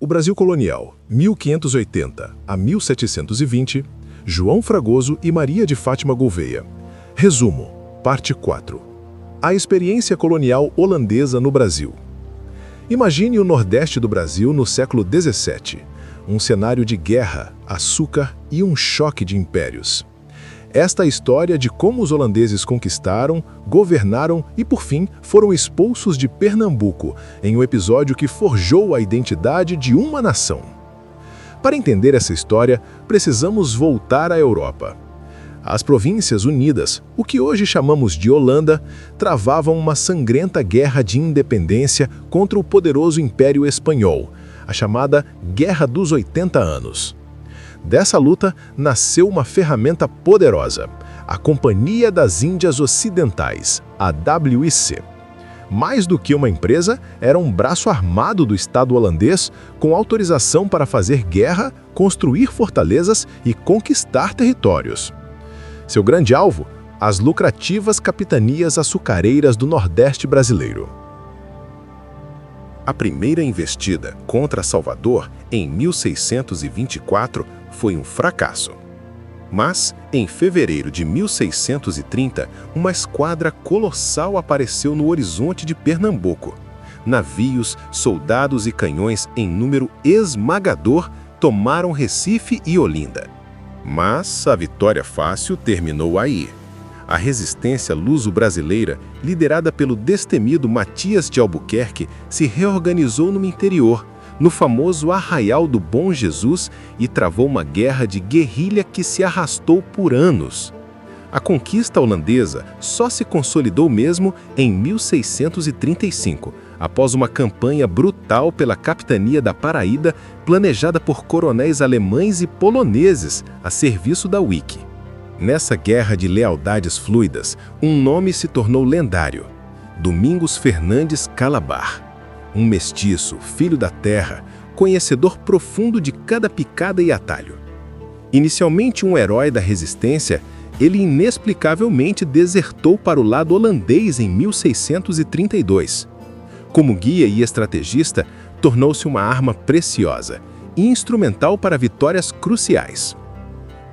O Brasil colonial, 1580 a 1720, João Fragoso e Maria de Fátima Gouveia. Resumo, parte 4. A experiência colonial holandesa no Brasil. Imagine o Nordeste do Brasil no século XVII, um cenário de guerra, açúcar e um choque de impérios. Esta é a história de como os holandeses conquistaram, governaram e, por fim, foram expulsos de Pernambuco, em um episódio que forjou a identidade de uma nação. Para entender essa história, precisamos voltar à Europa. As Províncias Unidas, o que hoje chamamos de Holanda, travavam uma sangrenta guerra de independência contra o poderoso Império Espanhol, a chamada Guerra dos 80 Anos. Dessa luta nasceu uma ferramenta poderosa, a Companhia das Índias Ocidentais, a WIC. Mais do que uma empresa, era um braço armado do Estado holandês com autorização para fazer guerra, construir fortalezas e conquistar territórios. Seu grande alvo? As lucrativas capitanias açucareiras do Nordeste brasileiro. A primeira investida contra Salvador, em 1624, foi um fracasso. Mas, em fevereiro de 1630, uma esquadra colossal apareceu no horizonte de Pernambuco. Navios, soldados e canhões em número esmagador tomaram Recife e Olinda. Mas a vitória fácil terminou aí. A resistência luso-brasileira, liderada pelo destemido Matias de Albuquerque, se reorganizou no interior, no famoso Arraial do Bom Jesus, e travou uma guerra de guerrilha que se arrastou por anos. A conquista holandesa só se consolidou mesmo em 1635, após uma campanha brutal pela capitania da Paraíba, planejada por coronéis alemães e poloneses a serviço da WIC. Nessa guerra de lealdades fluidas, um nome se tornou lendário: Domingos Fernandes Calabar. Um mestiço, filho da terra, conhecedor profundo de cada picada e atalho. Inicialmente um herói da resistência, ele inexplicavelmente desertou para o lado holandês em 1632. Como guia e estrategista, tornou-se uma arma preciosa e instrumental para vitórias cruciais.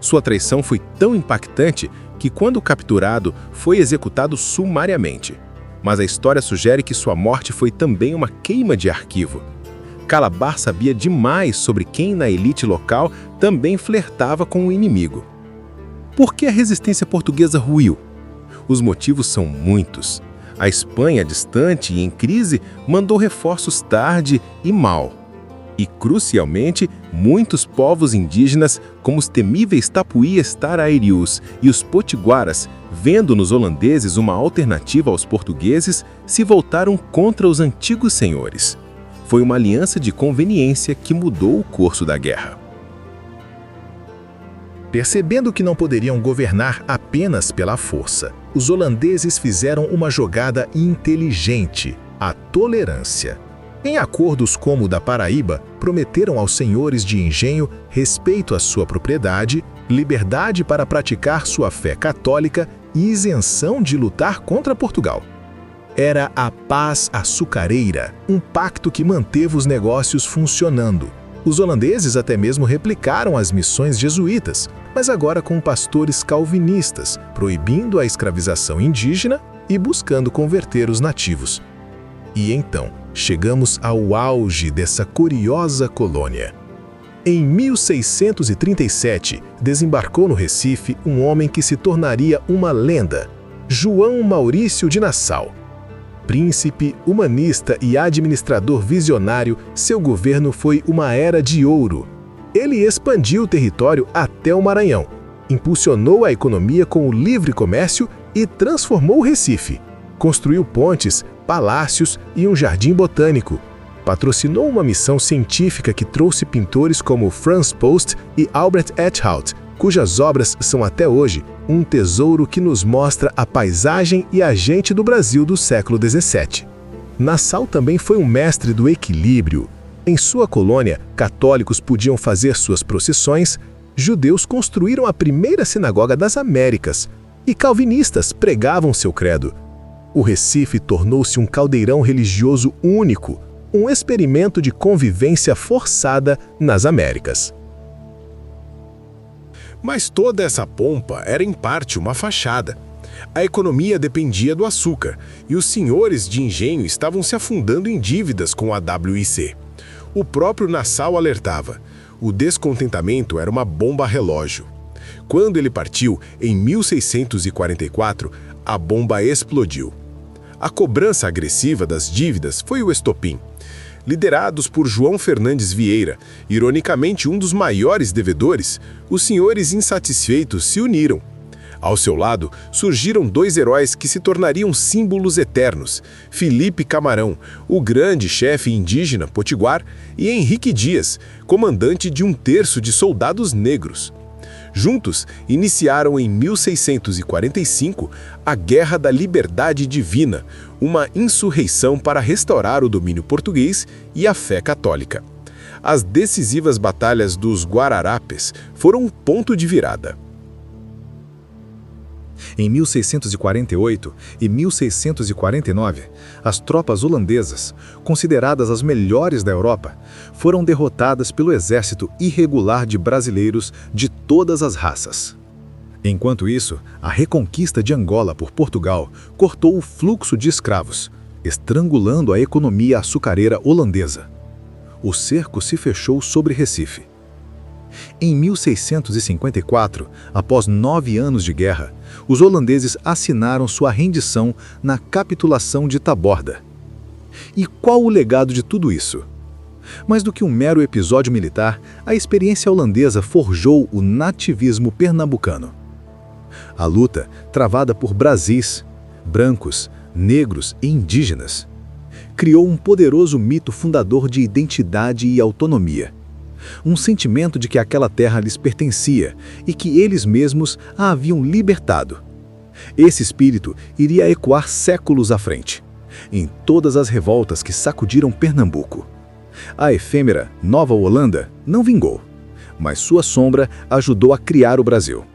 Sua traição foi tão impactante que, quando capturado, foi executado sumariamente. Mas a história sugere que sua morte foi também uma queima de arquivo. Calabar sabia demais sobre quem na elite local também flertava com o inimigo. Por que a resistência portuguesa ruiu? Os motivos são muitos. A Espanha, distante e em crise, mandou reforços tarde e mal. E, crucialmente, muitos povos indígenas, como os temíveis tapuias tarairius e os potiguaras, vendo nos holandeses uma alternativa aos portugueses, se voltaram contra os antigos senhores. Foi uma aliança de conveniência que mudou o curso da guerra. Percebendo que não poderiam governar apenas pela força, os holandeses fizeram uma jogada inteligente: a tolerância. Em acordos como o da Paraíba, prometeram aos senhores de engenho respeito à sua propriedade, liberdade para praticar sua fé católica e isenção de lutar contra Portugal. Era a paz açucareira, um pacto que manteve os negócios funcionando. Os holandeses até mesmo replicaram as missões jesuítas, mas agora com pastores calvinistas, proibindo a escravização indígena e buscando converter os nativos. E então, chegamos ao auge dessa curiosa colônia. Em 1637, desembarcou no Recife um homem que se tornaria uma lenda: João Maurício de Nassau. Príncipe, humanista e administrador visionário, seu governo foi uma era de ouro. Ele expandiu o território até o Maranhão, impulsionou a economia com o livre comércio e transformou o Recife. Construiu pontes, palácios e um jardim botânico. Patrocinou uma missão científica que trouxe pintores como Franz Post e Albert Echthout, cujas obras são até hoje um tesouro que nos mostra a paisagem e a gente do Brasil do século XVII. Nassau também foi um mestre do equilíbrio. Em sua colônia, católicos podiam fazer suas procissões, judeus construíram a primeira sinagoga das Américas e calvinistas pregavam seu credo. O Recife tornou-se um caldeirão religioso único, um experimento de convivência forçada nas Américas. Mas toda essa pompa era em parte uma fachada. A economia dependia do açúcar e os senhores de engenho estavam se afundando em dívidas com a WIC. O próprio Nassau alertava: o descontentamento era uma bomba relógio. Quando ele partiu, em 1644, a bomba explodiu. A cobrança agressiva das dívidas foi o estopim. Liderados por João Fernandes Vieira, ironicamente um dos maiores devedores, os senhores insatisfeitos se uniram. Ao seu lado, surgiram dois heróis que se tornariam símbolos eternos: Felipe Camarão, o grande chefe indígena potiguar, e Henrique Dias, comandante de um terço de soldados negros. Juntos, iniciaram em 1645 a Guerra da Liberdade Divina, uma insurreição para restaurar o domínio português e a fé católica. As decisivas batalhas dos Guararapes foram um ponto de virada. Em 1648 e 1649, as tropas holandesas, consideradas as melhores da Europa, foram derrotadas pelo exército irregular de brasileiros de todas as raças. Enquanto isso, a reconquista de Angola por Portugal cortou o fluxo de escravos, estrangulando a economia açucareira holandesa. O cerco se fechou sobre Recife. Em 1654, após 9 anos de guerra, os holandeses assinaram sua rendição na capitulação de Taborda. E qual o legado de tudo isso? Mais do que um mero episódio militar, a experiência holandesa forjou o nativismo pernambucano. A luta, travada por Brasis, brancos, negros e indígenas, criou um poderoso mito fundador de identidade e autonomia. Um sentimento de que aquela terra lhes pertencia e que eles mesmos a haviam libertado. Esse espírito iria ecoar séculos à frente, em todas as revoltas que sacudiram Pernambuco. A efêmera Nova Holanda não vingou, mas sua sombra ajudou a criar o Brasil.